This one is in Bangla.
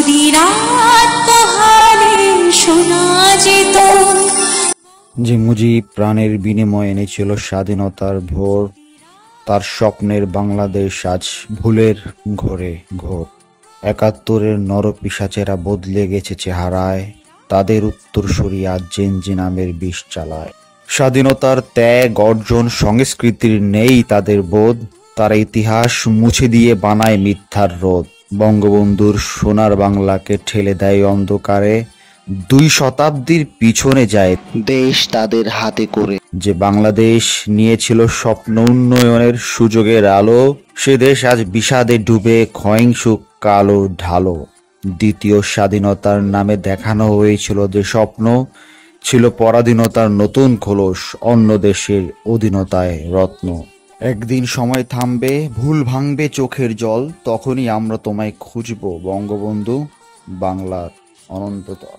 যদি রাত পোহালে শোনা যেত। যে মুজিব প্রাণের বিনিময়ে এনেছিল স্বাধীনতার ভোর, তার স্বপ্নের বাংলাদেশ আজ ভুলের ঘোরে ঘোর। ৭১-এর নরপিশাচেরা বদলে গেছে চেহারায়, তাদের উত্তরসূরি আজ জেনজি নামের বিষ চালায়। স্বাধীনতার ত্যাগ অর্জন সংস্কৃতির নেই তাদের বোধ, তারা ইতিহাস মুছে দিয়ে বানায় মিথ্যার রোদ। বঙ্গবন্ধুর সোনার বাংলাকে ঠেলে দেয় অন্ধকারে, ২ শতাব্দীর পিছনে যায় দেশ তাদের হাতে করে। যে বাংলাদেশ নিয়েছিল স্বপ্ন উন্নয়নের সুযোগের আলো, সে দেশ আজ বিষাদে ডুবে ক্ষয়িংসু কালো ঢালো। দ্বিতীয় স্বাধীনতার নামে দেখানো হয়েছিল যে স্বপ্ন, ছিল পরাধীনতার নতুন খোলস, অন্য দেশের অধীনতায় রত্ন। একদিন সময় থামবে, ভুল ভাঙবে চোখের জল, তখনই আমরা তোমায় খুঁজব বঙ্গবন্ধু, বাংলার অনন্ততল।